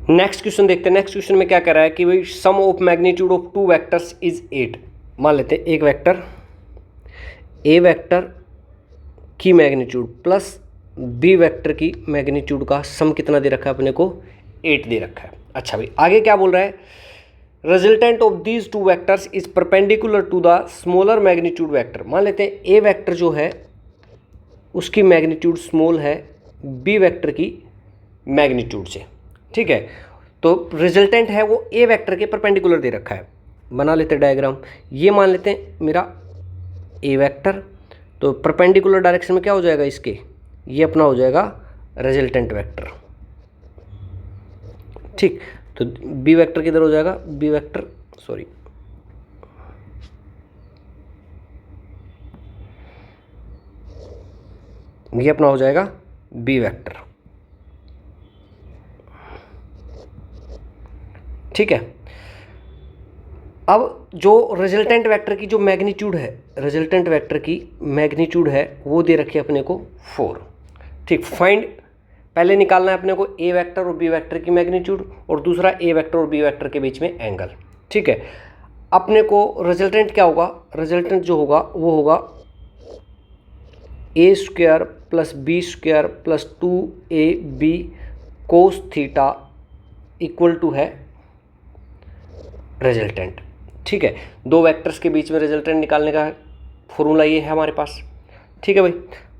Next question देखते हैं। Next question में क्या कह रहा है कि भाई sum of magnitude of two vectors is 8। मान लेते हैं एक वेक्टर ए वेक्टर की मैग्नीट्यूड प्लस बी वेक्टर की मैग्नीट्यूड का सम कितना दे रखा है अपने को, 8 दे रखा है। अच्छा भाई आगे क्या बोल रहा है, resultant of these two vectors is perpendicular to the smaller magnitude vector. मान लेते हैं ए वेक्टर जो है उसकी मैग्नीट्यूड स्मॉल है बी वेक्टर की मैग्नीट्यूड से, ठीक है। तो रिजल्टेंट है वो ए वेक्टर के परपेंडिकुलर दे रखा है। बना लेते हैं डायग्राम। ये मान लेते हैं मेरा ए वेक्टर, तो परपेंडिकुलर डायरेक्शन में क्या हो जाएगा इसके, ये अपना हो जाएगा रिजल्टेंट वेक्टर, ठीक। तो बी वेक्टर किधर हो जाएगा, बी वेक्टर सॉरी ये अपना हो जाएगा बी वेक्टर, ठीक है। अब जो रिजल्टेंट वेक्टर की जो मैग्नीट्यूड है, रिजल्टेंट वेक्टर की मैग्नीट्यूड है वो दे रखी है अपने को 4, ठीक। फाइंड, पहले निकालना है अपने को ए वेक्टर और बी वेक्टर की मैग्नीट्यूड और दूसरा ए वेक्टर और बी वेक्टर के बीच में एंगल, ठीक है। अपने को रिजल्टेंट क्या होगा, रिजल्टेंट जो होगा वो होगा A square plus B square plus 2ab cos theta equal to है रिजल्टेंट, ठीक है। दो वेक्टर्स के बीच में रिजल्टेंट निकालने का फॉर्मूला ये है हमारे पास, ठीक है भाई।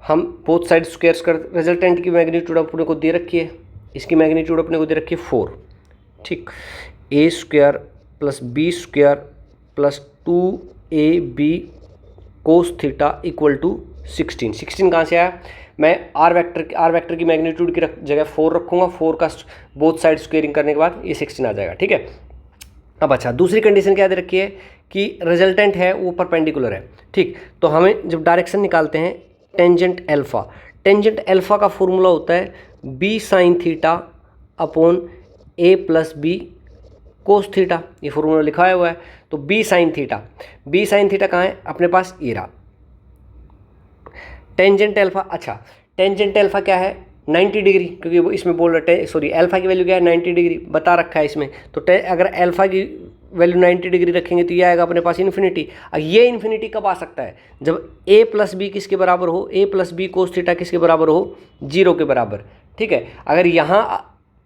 हम बोथ साइड स्क्वायर्स कर, रिजल्टेंट की मैग्नीट्यूड अपने को दे रखी है, इसकी मैग्नीट्यूड अपने को दे रखी है 4, ठीक। A square plus B square plus 2ab cos theta equal to 16। 16 कहाँ से आया, मैं आर वेक्टर की मैग्नीट्यूड की जगह 4 रखूँगा, 4 का बोथ साइड स्क्वेयरिंग करने के बाद ये 16 आ जाएगा, ठीक है। अब अच्छा दूसरी कंडीशन क्या दे रखी है कि रिजल्टेंट है वो परपेंडिकुलर है, ठीक। तो हमें जब डायरेक्शन निकालते हैं टेंजेंट एल्फा, टेंजेंट एल्फा का फॉर्मूला होता है बी साइन थीटा अपॉन ए प्लस बी कोस थीटा, ये फॉर्मूला लिखा हुआ है। तो बी साइन थीटा कहाँ है अपने पास, ये रहा टेंजेंट एल्फा। अच्छा टेंजेंट एल्फा क्या है 90 डिग्री, क्योंकि वो इसमें बोल रहे सॉरी एल्फा की वैल्यू क्या है 90 डिग्री बता रखा है इसमें। तो अगर एल्फा की वैल्यू 90 डिग्री रखेंगे तो ये आएगा अपने पास इन्फिनिटी। ये इन्फिनिटी कब आ सकता है, जब ए प्लस बी किसके बराबर हो, ए प्लस बी कोस थीटा किसके बराबर हो, 0 के बराबर, ठीक है। अगर यहाँ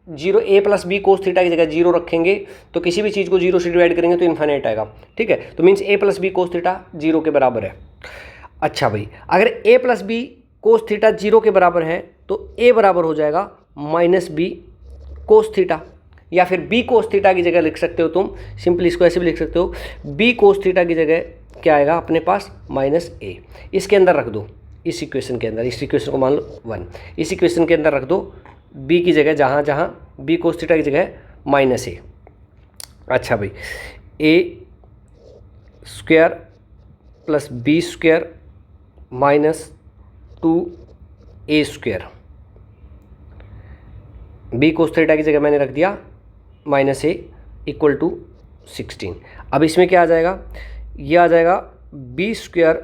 0 ए प्लस बी कोस थीटा की जगह 0 रखेंगे तो किसी भी चीज़ को 0 से डिवाइड करेंगे तो इन्फिनिट आएगा, ठीक है। तो मीन्स ए प्लस बी कोस थीटा 0 के बराबर है। अच्छा भाई अगर ए प्लस बी कोस थीटा 0 के बराबर है तो ए बराबर हो जाएगा माइनस बी कोस थीटा, या फिर बी कोस थीटा की जगह लिख सकते हो तुम, सिंपली इसको ऐसे भी लिख सकते हो, बी कोस थीटा की जगह क्या आएगा अपने पास माइनस ए। इसके अंदर रख दो, इस इक्वेशन के अंदर, इस इक्वेशन को मान लो 1, इस इक्वेशन के अंदर रख दो बी की जगह, जहाँ जहाँ बी कोस थीटा की जगह माइनस ए। अच्छा भाई A square plus B square minus 2a square, B cos theta की जगह मैंने रख दिया माइनस ए इक्वल टू 16। अब इसमें क्या आ जाएगा, ये आ जाएगा B square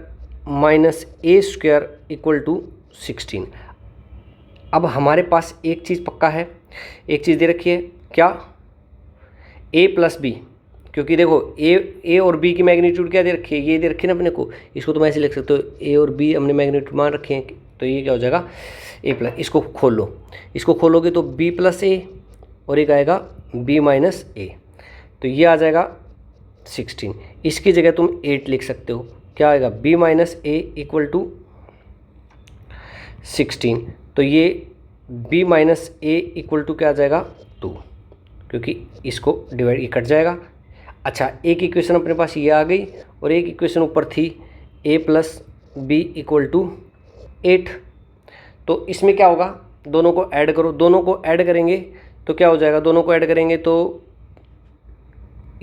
minus A square equal to 16। अब हमारे पास एक चीज़ पक्का है, एक चीज़ दे रखी है क्या, ए प्लस बी, क्योंकि देखो ए और बी की मैग्नीट्यूड क्या दे रखी है, ये दे रखी है ना अपने को, इसको तुम ऐसे लिख सकते हो ए और बी हमने मैग्नीट्यूड मान रखे हैं, तो ये क्या हो जाएगा ए प्लस, इसको खोल लो, इसको खोलोगे तो बी प्लस ए और एक आएगा बी माइनस ए, तो ये आ जाएगा 16। इसकी जगह तुम 8 लिख सकते हो, क्या आएगा B minus A equal to 16। तो ये B minus A equal to क्या आ जाएगा 2, क्योंकि इसको डिवाइड ये कट जाएगा। अच्छा एक इक्वेशन अपने पास ये आ गई और एक इक्वेशन ऊपर थी a plus B equal to 8। तो इसमें क्या होगा, दोनों को ऐड करो, दोनों को ऐड करेंगे तो क्या हो जाएगा, दोनों को ऐड करेंगे तो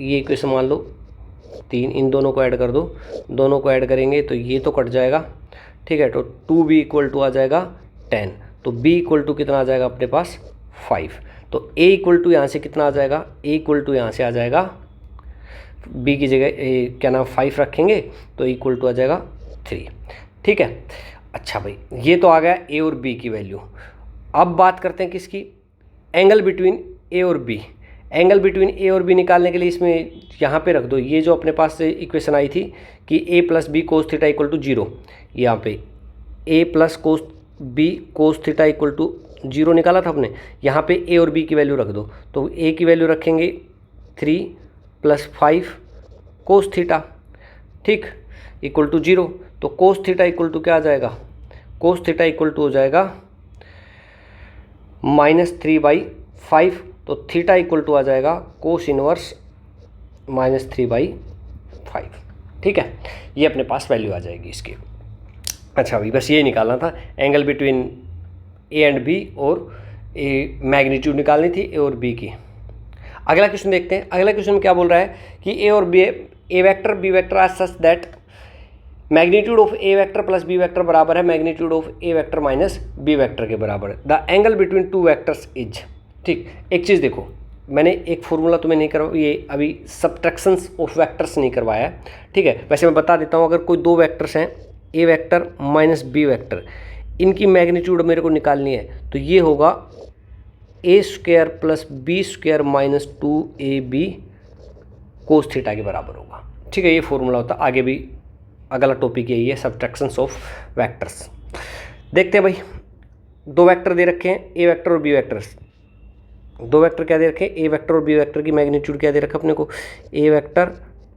ये इक्वेशन मान लो 3, इन दोनों को ऐड कर दो, दोनों को ऐड करेंगे तो ये तो कट जाएगा, ठीक है। तो 2b इक्वल टू आ जाएगा 10, तो b इक्वल टू कितना आ जाएगा अपने पास 5। तो a इक्वल टू यहाँ से कितना आ जाएगा, a इक्वल टू यहाँ से आ जाएगा, b की जगह क्या नाम 5 रखेंगे तो इक्वल टू आ जाएगा 3, ठीक है। अच्छा भाई ये तो आ गया a और b की वैल्यू। अब बात करते हैं किसकी, एंगल बिटवीन ए और बी, एंगल बिटवीन ए और बी निकालने के लिए इसमें यहाँ पे रख दो ये जो अपने पास से इक्वेशन आई थी कि A plus B cos theta equal to 0, यहाँ पे A plus cos B cos theta equal to 0 निकाला था अपने, यहाँ पे ए और बी की वैल्यू रख दो। तो ए की वैल्यू रखेंगे 3 + 5 कोस थीटा, ठीक, इक्वल टू 0। तो कोस थीटा इक्वल टू क्या आ जाएगा, कोस थीटा इक्वल टू हो जाएगा -3/5। तो थीटा इक्वल टू आ जाएगा कोस इनवर्स -3/5, ठीक है, ये अपने पास वैल्यू आ जाएगी इसकी। अच्छा अभी बस ये निकालना था, angle between A and B और ए मैग्नीट्यूड निकालनी थी ए और बी की। अगला क्वेश्चन देखते हैं। अगला क्वेश्चन में क्या बोल रहा है कि ए और B, A vector B vector are such that magnitude of A vector plus B vector बराबर है magnitude of A vector minus B vector के बराबर है। The angle between two vectors is, ठीक, एक चीज़ देखो, मैंने एक फॉर्मूला तुम्हें नहीं करवा, ये अभी सब्ट्रैक्शंस ऑफ वेक्टर्स नहीं करवाया है, ठीक है। वैसे मैं बता देता हूँ, अगर कोई दो वेक्टर्स हैं A vector minus B vector, इनकी मैग्नीट्यूड मेरे को निकालनी है, तो ये होगा a² + b² - 2ab cos theta के बराबर होगा, ठीक है। ये फॉर्मूला होता है, आगे भी अगला टॉपिक यही है, सब्ट्रैक्शंस ऑफ वेक्टर्स। देखते हैं भाई, दो वेक्टर दे रखे हैं ए वेक्टर और बी वेक्टर्स। दो वेक्टर क्या दे रखे हैं, ए वेक्टर और बी वेक्टर की मैग्नीट्यूड क्या दे रखा अपने को, A vector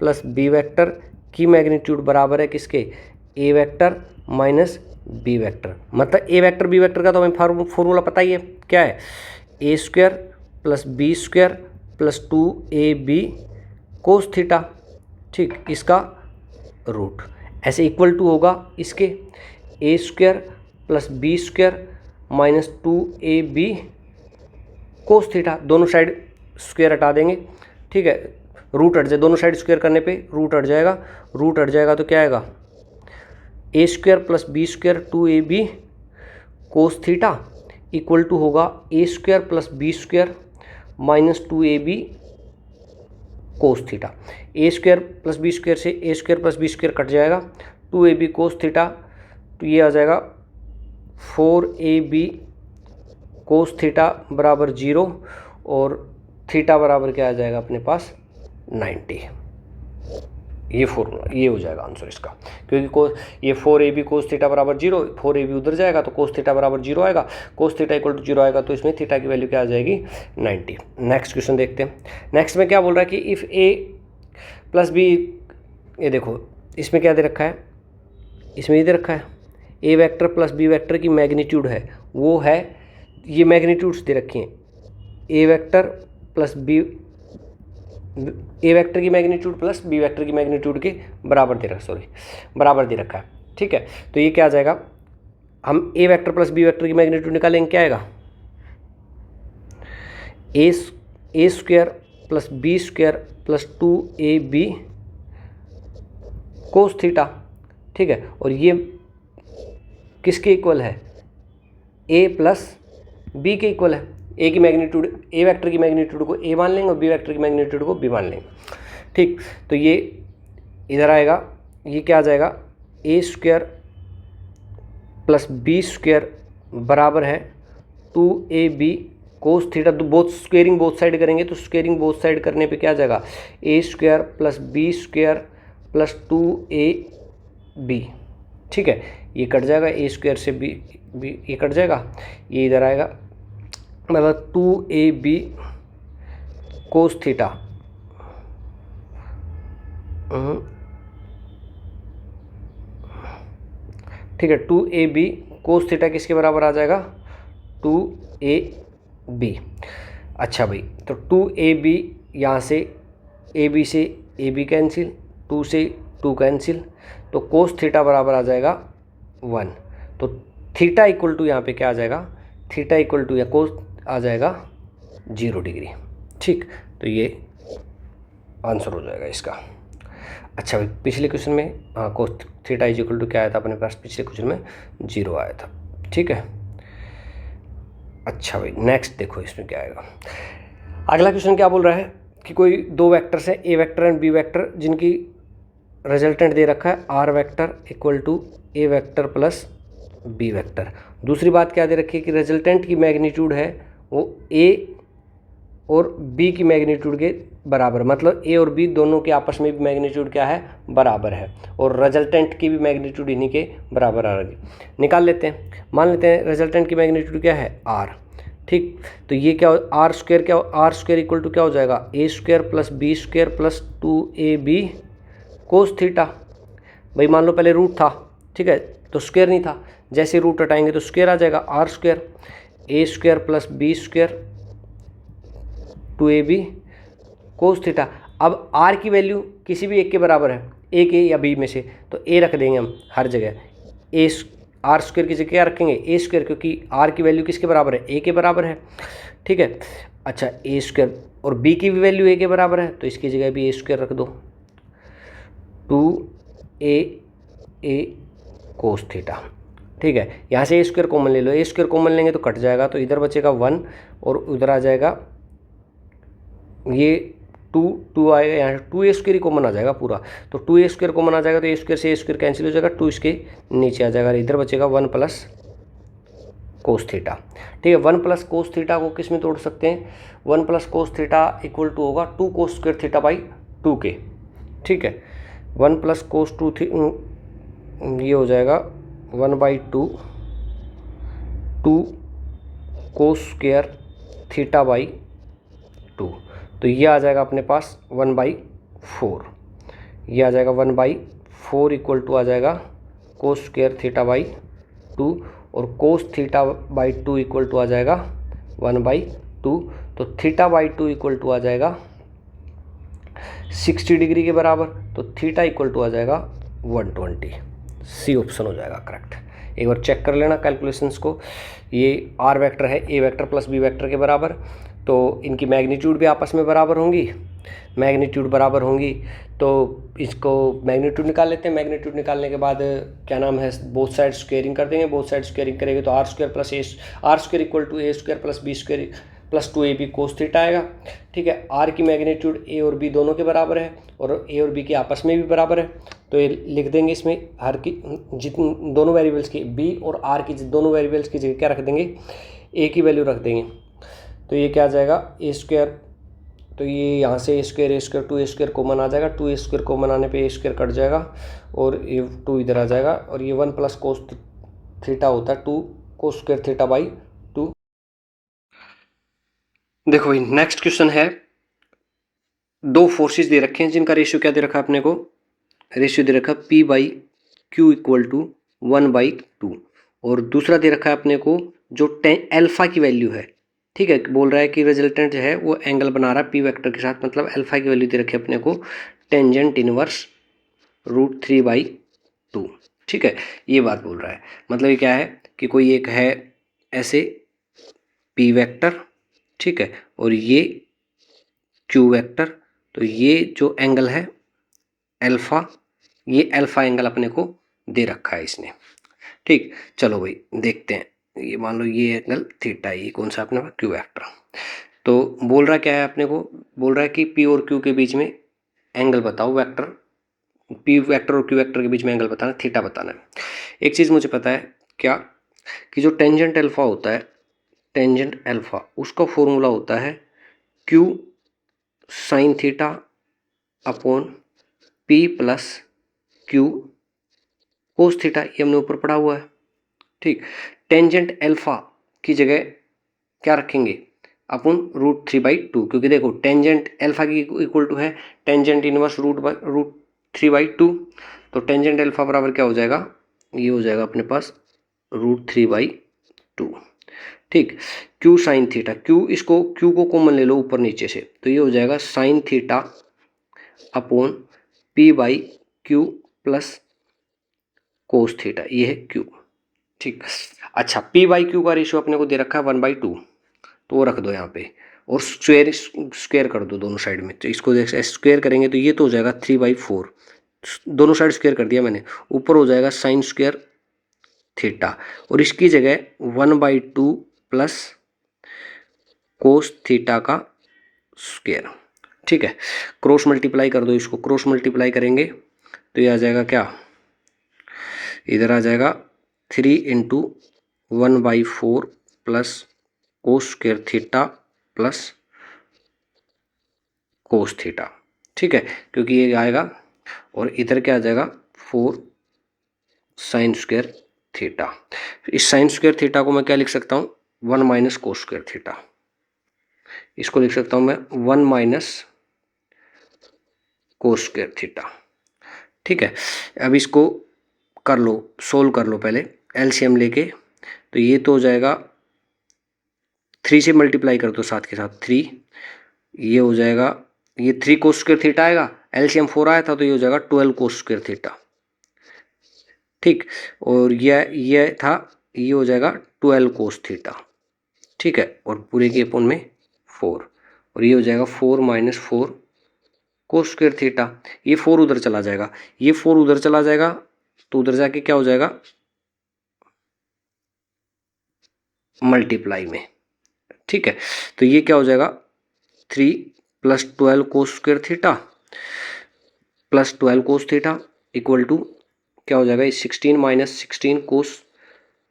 plus B vector की मैग्नीट्यूड बराबर है किसके, ए वेक्टर माइनस बी वेक्टर। मतलब ए वेक्टर बी वेक्टर का तो हमें फॉर्मूला पता ही है, क्या है, a² + b² + 2ab cos theta, ठीक, इसका रूट ऐसे इक्वल टू होगा इसके a² + b² - 2ab cos theta. दोनों साइड स्क्वायर हटा देंगे, ठीक है, रूट हट जाए, दोनों साइड स्क्वायर करने पे रूट हट जाएगा, रूट हट जाएगा तो क्या आएगा, a² + b² 2ab cos theta equal to होगा a² + b² - 2ab cos theta. a² + b² से a² + b² कट जाएगा, 2ab कोस थीटा, तो ये आ जाएगा 4ab कोस थीटा बराबर 0 और थीटा बराबर क्या आ जाएगा अपने पास 90। ये फॉर्मूला, ये हो जाएगा आंसर इसका, क्योंकि ये 4ab कोस थीटा बराबर 0, 4ab उधर जाएगा तो कोस थीटा बराबर 0 आएगा, कोस थीटा इक्वल टू 0 आएगा तो इसमें थीटा की वैल्यू क्या आ जाएगी 90। नेक्स्ट क्वेश्चन देखते हैं। नेक्स्ट में क्या बोल रहा है कि इफ़ a + b, ये देखो इसमें क्या दे रखा है, इसमें ये दे रखा है A vector plus B vector की मैग्नीट्यूड है, वो है, ये मैग्नीट्यूड्स दे रखी हैं, A vector plus B, A vector की मैग्नीट्यूड प्लस बी वेक्टर की मैग्नीट्यूड के बराबर दे रखा, बराबर दे रखा है, ठीक है। तो ये क्या आ जाएगा, हम ए वेक्टर प्लस बी वेक्टर की मैग्नीट्यूड निकालेंगे, क्या आएगा, a² + b² + 2ab cos theta, ठीक है। और ये किसके इक्वल है, a + b के इक्वल है। ए की मैग्नीट्यूड, ए वेक्टर की मैग्नीट्यूड को a मान लेंगे और बी वेक्टर की मैग्नीट्यूड को b मान लेंगे, ठीक। तो ये इधर आएगा, ये क्या आ जाएगा, a² + b² बराबर है 2ab कोस थीटा। तो बोथ स्क्वेयरिंग बोथ साइड करेंगे, तो स्क्वेयरिंग बोथ साइड करने पे क्या आ जाएगा, a² + b² + 2ab, ठीक है। ये कट जाएगा, a² से b ये कट जाएगा, ये इधर आएगा, मतलब 2ab कोस थीटा, ठीक है, 2ab कोस थीटा किसके बराबर आ जाएगा, 2ab। अच्छा भाई, तो 2ab यहाँ से ab से ab कैंसिल, 2 से 2 कैंसिल, तो कोस थीटा बराबर आ जाएगा 1। तो थीटा इक्वल टू यहाँ पे क्या आ जाएगा, थीटा इक्वल टू या कोस आ जाएगा 0 डिग्री, ठीक। तो ये आंसर हो जाएगा इसका। अच्छा भाई, पिछले क्वेश्चन में कोस थीटा इक्वल टू क्या आया था अपने पास, पिछले क्वेश्चन में 0 आया था, ठीक है। अच्छा भाई, नेक्स्ट देखो इसमें क्या आएगा। अगला क्वेश्चन क्या बोल रहा है कि कोई दो वेक्टर्स हैं A vector and B vector, जिनकी रिजल्टेंट दे रखा है R vector equal to A vector plus B vector. दूसरी बात क्या दे रखी है कि रिजल्टेंट की मैग्नीट्यूड है वो ए और बी की मैग्नीट्यूड के बराबर, मतलब ए और बी दोनों के आपस में भी मैग्नीट्यूड क्या है, बराबर है, और रिजल्टेंट की भी मैग्नीट्यूड इन्हीं के बराबर आ रही। निकाल लेते हैं, मान लेते हैं रिजल्टेंट की मैग्नीट्यूड क्या है, आर। ठीक, तो ये क्या आर स्क्वायर, क्या आर स्क्वायर इक्वल टू क्या हो जाएगा, A square plus B square plus 2ab cos theta. भाई मान लो पहले रूट था, ठीक है, तो स्क्वायर नहीं था, जैसे रूट हटाएंगे तो स्क्वायर आ जाएगा, R square A square plus B square 2ab cos theta. अब आर की वैल्यू किसी भी एक के बराबर है, ए के या बी में से, तो ए रख देंगे हम हर जगह, ए आर स्क्वायर की जगह क्या रखेंगे, ए स्क्वायर, क्योंकि आर की वैल्यू किसके बराबर है, ए के बराबर है। ठीक है, अच्छा ए स्क्वायर और बी की भी वैल्यू ए के बराबर है, तो इसकी जगह भी ए स्क्वायर रख दो, 2a कोस थीटा। ठीक है, यहाँ से ए स्क्वायर कॉमन ले लो, ए स्क्वायर कॉमन लेंगे तो कट जाएगा, तो इधर बचेगा 1 और उधर आ जाएगा ये 2 आएगा, यहाँ 2a स्क्वायर ही कॉमन आ जाएगा पूरा, तो 2a स्क्वायर कॉमन आ जाएगा, तो ए स्क्वायर से ए स्क्वायर कैंसिल हो जाएगा, 2 इसके नीचे आ जाएगा, इधर बचेगा 1 प्लस कोस थीटा। ठीक है, 1 प्लस कोस थीटा को किस में तोड़ सकते हैं, 1 plus cos theta equal to होगा 2 कोस स्क्वायर थीटा बाई 2 के। ठीक है, 1 प्लस कोस 2 ये हो जाएगा 1/2 2 कोस स्क्वायर थीटा बाई 2, तो ये आ जाएगा अपने पास 1/4, ये आ जाएगा 1/4 इक्वल टू आ जाएगा कोस स्क्वायर थीटा बाई 2, और cos theta by 2 equal to आ जाएगा 1/2, तो थीटा बाई 2 इक्वल टू आ जाएगा 60 डिग्री के बराबर, तो थीटा इक्वल टू आ जाएगा 120। सी ऑप्शन हो जाएगा करेक्ट। एक बार चेक कर लेना कैलकुलेशंस को, ये आर वेक्टर है A vector plus B vector के बराबर, तो इनकी मैग्नीट्यूड भी आपस में बराबर होंगी, मैग्नीट्यूड बराबर होंगी, तो इसको मैग्नीट्यूड निकाल लेते हैं। मैग्नीट्यूड निकालने के बाद क्या नाम है, बोथ साइड स्क्वेयरिंग कर देंगे, बोथ साइड स्क्वेयरिंग करेंगे तो R square plus R square equal to A square plus B square plus 2ab cos theta आएगा। ठीक है, आर की मैग्नीट्यूड ए और बी दोनों के बराबर है, और ए और बी के आपस में भी बराबर है, तो ये लिख देंगे इसमें हर की जितनी दोनों वेरिएबल्स की बी और आर की दोनों वेरिएबल्स की जगह क्या रख देंगे, ए की वैल्यू रख देंगे, तो ये क्या आ जाएगा ए स्क्वायर, तो ये यहाँ से ए स्क्वायर 2 ए स्क्वायर कॉमन आ जाएगा, 2 ए स्क्वायर कॉमन आने पे ए स्क्वायर कट जाएगा और ये 2 इधर आ जाएगा, और ये 1 प्लस कोस थीटा होता है 2 कोस स्क्वायर थीटा बाई 2। देखो भाई नेक्स्ट क्वेश्चन है, दो फोर्सेस दे रखे हैं जिनका रेशियो क्या दे रखा है अपने को, रेशियो दे रखा है P/Q इक्वल टू 1/2, और दूसरा दे रखा है अपने को जो अल्फा की वैल्यू है। ठीक है, बोल रहा है कि रिजल्टेंट जो है वो एंगल बना रहा है पी वेक्टर के साथ, मतलब अल्फा की वैल्यू दे रखी है अपने को टेंजेंट इनवर्स √3/2। ठीक है, ये बात बोल रहा है, मतलब ये क्या है कि कोई एक है ऐसे पी वेक्टर, ठीक है, और ये क्यू वेक्टर, तो ये जो एंगल है अल्फा, ये अल्फा एंगल अपने को दे रखा है इसने। ठीक, चलो भाई देखते हैं, ये मान लो ये एंगल थीटा, ये कौन सा अपने क्यू वेक्टर, तो बोल रहा क्या है अपने को, बोल रहा है कि पी और क्यू के बीच में एंगल बताओ, वेक्टर पी वेक्टर और क्यू वेक्टर के बीच में एंगल बताना, थीटा बताना है। एक चीज़ मुझे पता है क्या, कि जो टेंजेंट अल्फा होता है, टेंजेंट अल्फा उसका फॉर्मूला होता है Q sine theta upon P plus Q कोस थीटा, ये हमने ऊपर पढ़ा हुआ है। ठीक, टेंजेंट अल्फा की जगह क्या रखेंगे अपन √3/2, क्योंकि देखो टेंजेंट अल्फा की इक्वल टू है टेंजेंट इनवर्स √3/2, तो टेंजेंट अल्फा बराबर क्या हो जाएगा, ये हो जाएगा अपने पास √3/2। ठीक, क्यू साइन थीटा, क्यू को कॉमन ले लो ऊपर नीचे से, तो ये हो जाएगा sine theta upon P/Q plus cos theta, ये है क्यू। ठीक, अच्छा P/Q का रेशियो अपने को दे रखा है 1/2, तो वो रख दो यहाँ पे, और स्क्वायर कर दो दोनों साइड में, तो इसको स्क्वायर करेंगे तो ये तो हो जाएगा 3/4, दोनों साइड स्क्वायर कर दिया मैंने, ऊपर हो जाएगा साइन स्क्वायर थीटा, और इसकी जगह 1/2 प्लस कोस थीटा का स्क्वायर। ठीक है, क्रॉस मल्टीप्लाई कर दो इसको, क्रॉस मल्टीप्लाई करेंगे तो ये आ जाएगा क्या, इधर आ जाएगा 3 × 1/4 plus cos square theta plus cos theta, ठीक है, क्योंकि ये आएगा और इधर क्या आ जाएगा 4 साइन स्क्वायर थीटा। इस साइन स्क्वायर थीटा को मैं क्या लिख सकता हूँ 1 माइनस कोस स्क्वायर थीटा, इसको लिख सकता हूँ मैं 1 माइनस कोस स्क्वायर थीटा, ठीक है। अब इसको कर लो, सोल्व कर लो पहले एलसीएम लेके, तो ये तो हो जाएगा 3 से मल्टीप्लाई कर दो साथ के साथ 3, ये हो जाएगा, ये 3 कोस स्क्वायर थीटा आएगा, एलसीएम 4 आया था तो ये हो जाएगा 12 कोस स्क्वायर थीटा, ठीक। और ये था, ये हो जाएगा 12 कोस थीटा, ठीक है, और पूरे के अपोन में 4, और ये हो जाएगा 4 माइनस 4 कोस स्क्वायर थीटा। ये 4 उधर चला जाएगा, ये 4 उधर चला जाएगा, तो उधर जाके क्या हो जाएगा मल्टीप्लाई में, ठीक है। तो ये क्या हो जाएगा 3 plus 12 cos square theta plus 12 cos theta equal to क्या हो जाएगा 16 माइनस 16 कोस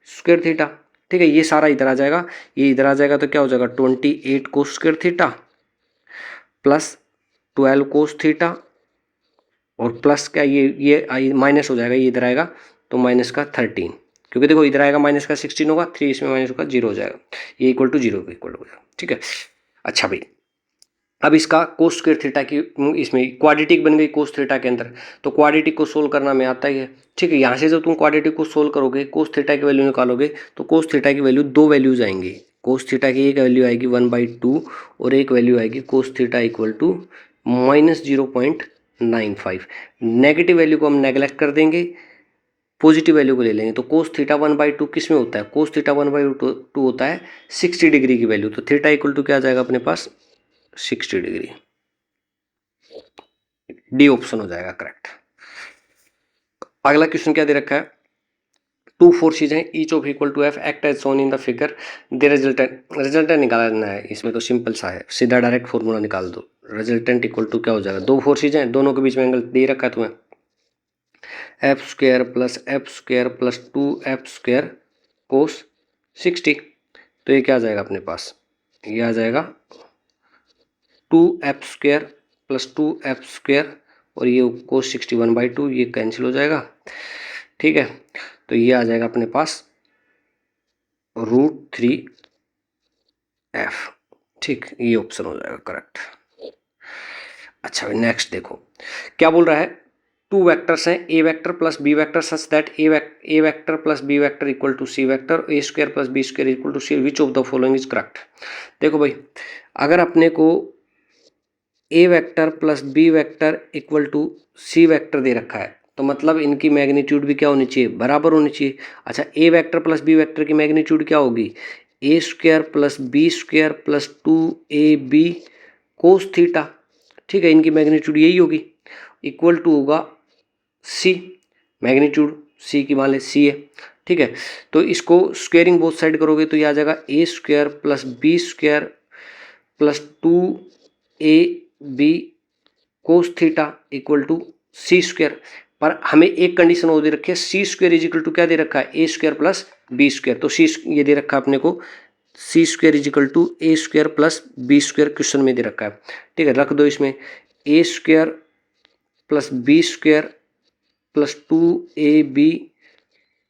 स्क्वायर थीटा, ठीक है। ये सारा इधर आ जाएगा, ये इधर आ जाएगा तो क्या हो जाएगा 28 कोस square theta plus 12 cos theta, और प्लस क्या ये माइनस हो जाएगा, ये इधर आएगा तो माइनस का 13, क्योंकि देखो इधर आएगा माइनस का 16 होगा, 3 इसमें माइनस होगा 0 हो जाएगा, ये इक्वल टू 0 के इक्वल हो जाएगा, ठीक है। अच्छा भाई, अब इसका कोस स्क्वायर थीटा की इसमें क्वाड्रेटिक बन गई कोस थीटा के अंदर, तो क्वाड्रेटिक को सोल्व करना में आता ही है, ठीक है। यहाँ से जब तुम क्वाड्रेटिक को सोल्व करोगे, कोस थीटा की वैल्यू निकालोगे, तो कोस थीटा की वैल्यू 2 वैल्यूज आएंगी, कोस थीटा की एक वैल्यू आएगी 1/2 और एक वैल्यू आएगी cos theta equal to -0.95। Negative value को हम नेगलेक्ट कर देंगे, पॉजिटिव वैल्यू को ले लेंगे, तो कोस थीटा 1/2 किस में होता है, कोस थीटा 1/2 होता है 60 डिग्री की वैल्यू, तो थीटा इक्वल टू क्या आ जाएगा अपने पास 60 डिग्री, डी ऑप्शन हो जाएगा करेक्ट। अगला क्वेश्चन क्या दे रखा है, 2 फोर्सेज हैं, each of equal to F act as shown in the figure, the resultant निकालना है, इसमें तो सिंपल सा है, सीधा डायरेक्ट फॉर्मूला निकाल दो, रिजल्टेंट इक्वल टू क्या हो जाएगा, 2 फोर्सेज हैं, दोनों के बीच में एंगल दे रखा है तुम्हें, F square plus 2 F square कोस 60, तो ये क्या आ जाएगा अपने पास, ये आ जाएगा 2 F square plus 2 F square और ये कोस 61/2, ये कैंसिल हो जाएगा, ठीक है। तो ये आ जाएगा अपने पास √3f, ठीक, ये ऑप्शन हो जाएगा करेक्ट। अच्छा नेक्स्ट देखो क्या बोल रहा है, 2 वेक्टर्स हैं, A vector plus B vector such that A vector plus B vector equal to C vector, A square plus B square equal to C, which of the following is correct. देखो भाई, अगर अपने को A vector plus B vector equal to C vector दे रखा है, तो मतलब इनकी मैग्नीट्यूड भी क्या होनी चाहिए, बराबर होनी चाहिए। अच्छा, A vector plus B vector की मैग्नीट्यूड क्या होगी, A square plus B square plus 2ab cos theta, ठीक है, इनकी मैग्नीट्यूड यही होगी, इक्वल टू होगा सी, मैग्नीट्यूड सी की मान ले सी है, ठीक है। तो इसको स्क्वेयरिंग बोथ साइड करोगे तो ये आ जाएगा A square plus B square plus 2ab cos theta equal to C square, पर हमें एक कंडीशन और दे रखी है, C square is equal to क्या दे रखा है, A square plus B square, तो सी ये दे रखा है अपने को C square is equal to A square plus B square, question में दे रखा है, ठीक है। रख दो इसमें A square plus B square plus 2ab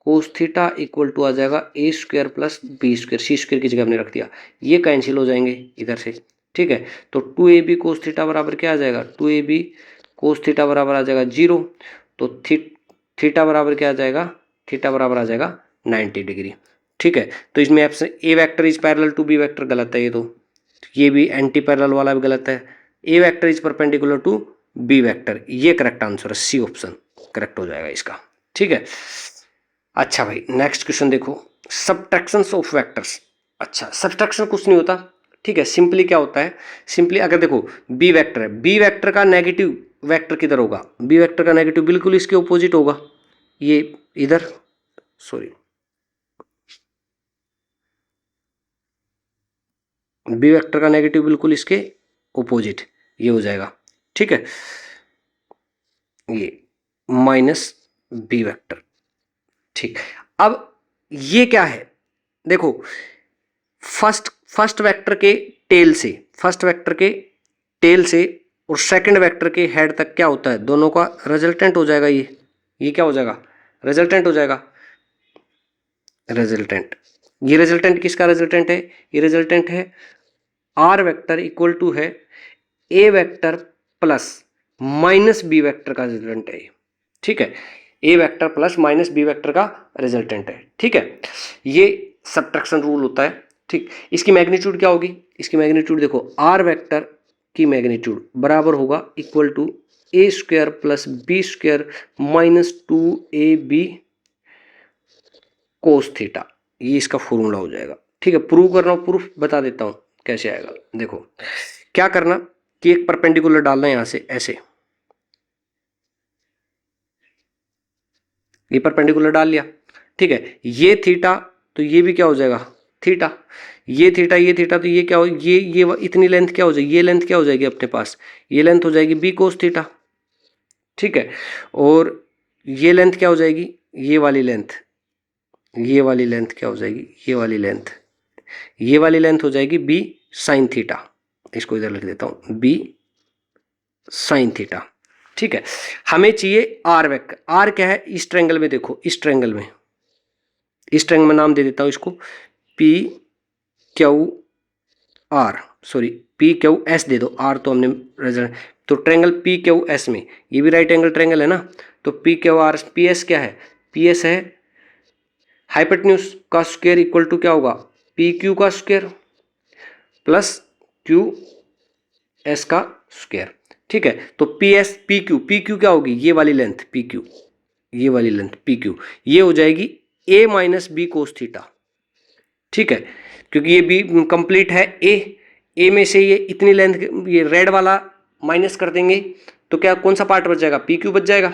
cos theta equal to आ जाएगा A square plus B square, C square की जगह हमने रख दिया, ये कैंसिल हो जाएंगे इधर से, ठीक है। तो 2ab कोस थीटा बराबर क्या आ जाएगा, 2ab कोस थीटा बराबर आ जाएगा 0, तो थीटा बराबर क्या आ जाएगा, थीटा बराबर आ जाएगा 90 डिग्री, ठीक है। तो इसमें option A vector is parallel to B vector गलत है, ये भी एंटी पैरेलल वाला भी गलत है, A vector is perpendicular to B vector, ये करेक्ट आंसर है, सी ऑप्शन करेक्ट हो जाएगा इसका, ठीक है। अच्छा भाई नेक्स्ट क्वेश्चन देखो, सब्ट्रैक्शंस ऑफ वेक्टर्स। अच्छा, सब्ट्रैक्शन कुछ नहीं होता, ठीक है, सिंपली क्या होता है, सिंपली अगर देखो बी वेक्टर है, बी वेक्टर का नेगेटिव वेक्टर किधर होगा, बी वेक्टर का नेगेटिव बिल्कुल इसके ऑपोजिट होगा, ये इधर, सॉरी, बी वेक्टर का नेगेटिव बिल्कुल इसके ऑपोजिट, ये हो जाएगा, ठीक है, ये माइनस बी वेक्टर, ठीक। अब ये क्या है, देखो फर्स्ट वेक्टर के टेल से, फर्स्ट वेक्टर के टेल से और सेकंड वेक्टर के हेड तक क्या होता है, दोनों का रिजल्टेंट हो जाएगा ये क्या हो जाएगा, रिजल्टेंट हो जाएगा, रिजल्टेंट। ये रिजल्टेंट किसका रिजल्टेंट है, ये रिजल्टेंट है आर वेक्टर इक्वल टू है A vector plus minus B vector का रिजल्टेंट है, ठीक है, A vector plus minus B vector का रिजल्टेंट है, ठीक है। ये सबट्रैक्शन रूल होता है, ठीक। इसकी मैग्नीट्यूड क्या होगी, इसकी मैग्नीट्यूड देखो, आर वेक्टर की मैग्नीट्यूड बराबर होगा equal to A square plus B square minus 2ab cos theta, ये इसका फॉर्मूला हो जाएगा, ठीक है। प्रूव कर रहा हूं, प्रूफ बता देता हूं कैसे आएगा। देखो क्या करना कि एक परपेंडिकुलर डालना है यहां से ऐसे, ये परपेंडिकुलर डाल लिया, ठीक है। ये थीटा तो ये भी क्या हो जाएगा थीटा, ये थीटा तो ये क्या हो, ये इतनी लेंथ क्या हो जाएगी, ये लेंथ क्या हो जाएगी अपने पास, ये लेंथ हो जाएगी बी कोस थीटा, ठीक है। और ये लेंथ क्या हो जाएगी, ये वाली लेंथ क्या हो जाएगी, ये वाली लेंथ हो जाएगी बी साइन थीटा, इसको इधर लिख देता हूं बी साइन थीटा, ठीक है। हमें चाहिए आर वेक्टर, आर क्या है इस ट्रायंगल में, देखो इस ट्रायंगल में नाम दे देता हूं इसको P Q R, sorry P Q S दे दो, आर तो हमने रिजल्ट, तो ट्रायंगल पी क्यू एस में, ये भी राइट एंगल ट्रायंगल है ना, तो P Q are, P S क्या है, पी एस है हाइपोटेन्यूज का स्क्वायर इक्वल टू क्या होगा, पी क्यू का स्क्वायर प्लस क्यू एस का स्क्वायर, ठीक है। तो पी एस पी क्यू क्या होगी, ये वाली लेंथ पी क्यू, ये वाली लेंथ पी क्यू, ये हो जाएगी ए माइनस बी कोस थीटा, ठीक है। क्योंकि ये बी कंप्लीट है, ए में से ये इतनी लेंथ, ये रेड वाला माइनस कर देंगे तो क्या कौन सा पार्ट बच जाएगा, पी क्यू बच जाएगा,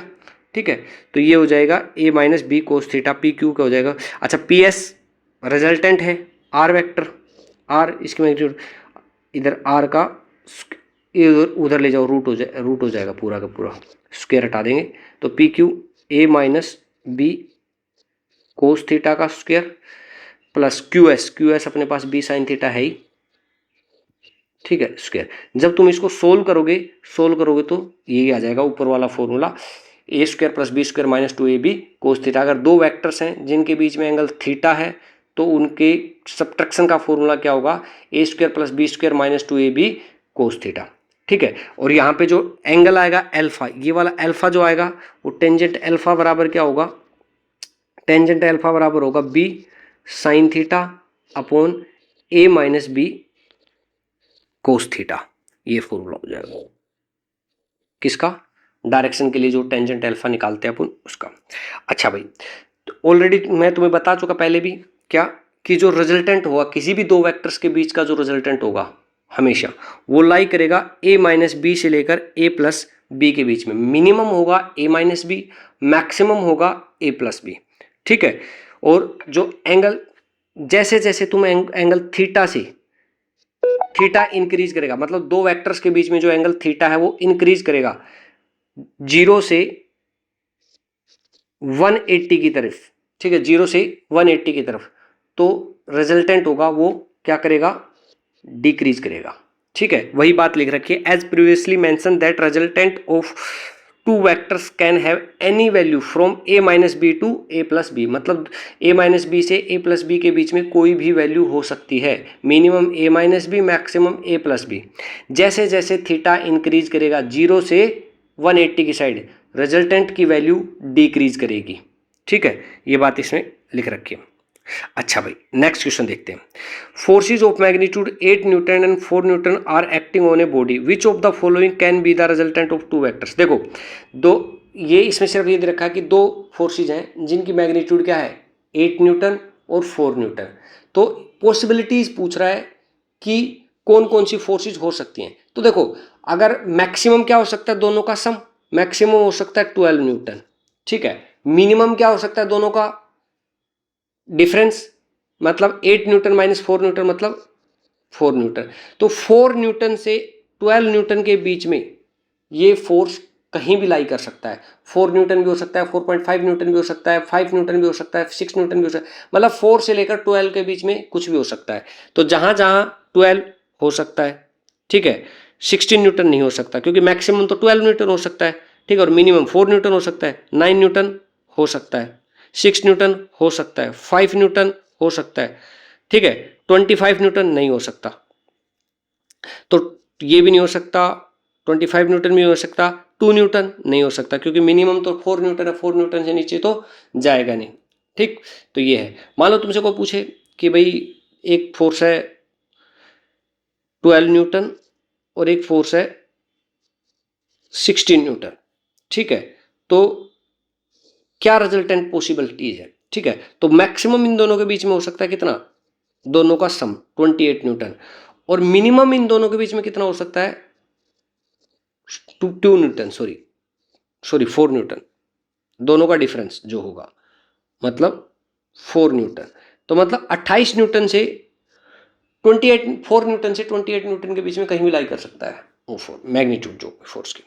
ठीक है। तो ये हो जाएगा A minus B cos theta, P Q का हो जाएगा। अच्छा पी एस रिजल्टेंट है आर वेक्टर, आर इसकी मैग्नीट्यूड, इधर आर का उधर ले जाओ, रूट हो जाएगा पूरा का पूरा, स्क्वायर हटा देंगे तो P Q A minus B cos theta का स्क्वायर प्लस क्यू एस अपने पास बी साइन थीटा है ही, ठीक है, स्क्वायर। जब तुम इसको सोल्व करोगे तो यही आ जाएगा ऊपर वाला formula, A square plus B square minus 2ab cos theta. अगर दो वेक्टर्स हैं जिनके बीच में एंगल थीटा है तो उनके सब्ट्रैक्शन का फॉर्मूला क्या होगा, A square plus B square minus 2ab cos theta, ठीक है। और यहाँ पे जो एंगल आएगा एल्फा, ये वाला एल्फा जो आएगा वो टेंजेंट एल्फा बराबर क्या होगा, टेंजेंट एल्फा बराबर होगा बी साइन थीटा अपॉन ए माइनस बी कोस थीटा, ये फॉर्मूला हो जाएगा किसका, डायरेक्शन के लिए जो टेंजेंट एल्फा निकालते हैं अपन उसका। अच्छा भाई, तो ऑलरेडी मैं तुम्हें बता चुका पहले भी क्या कि जो रिजल्टेंट होगा किसी भी दो वेक्टर्स के बीच का, जो रिजल्टेंट होगा हमेशा वो लाई करेगा ए माइनस बी से लेकर ए प्लस बी के बीच में, मिनिमम होगा ए माइनस बी, मैक्सिमम होगा ए प्लस बी, ठीक है। और जो एंगल, जैसे जैसे तुम एंगल थीटा से, थीटा इंक्रीज करेगा, मतलब दो वेक्टर्स के बीच में जो एंगल थीटा है वो इंक्रीज करेगा 0 से 180 की तरफ, ठीक है, 0 से 180 की तरफ, तो रिजल्टेंट होगा वो क्या करेगा, डिक्रीज करेगा, ठीक है। वही बात लिख रखी है, as previously mention that resultant of two vectors can have any value from A minus B to A plus B, मतलब ए माइनस बी से ए प्लस बी के बीच में कोई भी वैल्यू हो सकती है, minimum A minus B, maximum a plus B. जैसे जैसे थीटा इंक्रीज करेगा 0 से 180 की साइड, रिजल्टेंट की वैल्यू डिक्रीज करेगी, ठीक है, ये बात इसमें लिख रखी है। अच्छा भाई नेक्स्ट क्वेश्चन देखते हैं। Forces of magnitude 8 newton and 4 newton are acting on a body, which of the following can be the resultant of two vectors. देखो दो, ये इसमें सिर्फ ये दे रखा है कि दो फोर्सेज हैं जिनकी मैग्नीट्यूड क्या है 8 न्यूटन और 4 न्यूटन, तो पॉसिबिलिटीज पूछ रहा है कि कौन कौन सी फोर्सेज हो सकती हैं। तो देखो अगर मैक्सिमम क्या हो सकता है दोनों का सम, मैक्सिमम हो सकता है 12 न्यूटन, ठीक है। मिनिमम क्या हो सकता है दोनों का डिफरेंस, मतलब 8 न्यूटन माइनस 4 न्यूटन मतलब 4 न्यूटन, तो 4 न्यूटन से 12 न्यूटन के बीच में ये फोर्स कहीं भी लाई कर सकता है। 4 न्यूटन भी हो सकता है, 4.5 न्यूटन भी हो सकता है, 5 न्यूटन भी हो सकता है, 6 न्यूटन भी हो सकता है, मतलब 4 से लेकर 12 के बीच में कुछ भी हो सकता है। तो जहां जहां 12 हो सकता है, ठीक है, 16 न्यूटन नहीं हो सकता, क्योंकि मैक्सिमम तो 12 न्यूटन हो सकता है, ठीक है, और मिनिमम 4 न्यूटन हो सकता है, 9 न्यूटन हो सकता है, 6 न्यूटन हो सकता है, 5 न्यूटन हो सकता है, ठीक है, 25 न्यूटन नहीं हो सकता। तो ये भी नहीं हो सकता, 25 न्यूटन भी नहीं हो सकता, 2 न्यूटन नहीं हो सकता, क्योंकि मिनिमम तो 4 न्यूटन है, 4 न्यूटन से नीचे तो जाएगा नहीं, ठीक। तो ये है, मान लो तुमसे कोई पूछे कि भाई एक फोर्स है 12 न्यूटन और एक फोर्स है 16 न्यूटन, ठीक है, तो क्या रिजल्टेंट पॉसिबिलिटीज है, ठीक है। तो मैक्सिमम इन दोनों के बीच में हो सकता है कितना, दोनों का सम 28 न्यूटन, और मिनिमम इन दोनों के बीच में कितना हो सकता है, 2 न्यूटन, सॉरी 4 न्यूटन, दोनों का डिफरेंस जो होगा, मतलब 4 न्यूटन। तो मतलब 28 न्यूटन से 4 न्यूटन से 28 न्यूटन के बीच में कहीं भी लाई कर सकता है वो मैग्नीट्यूड जो फोर्स की।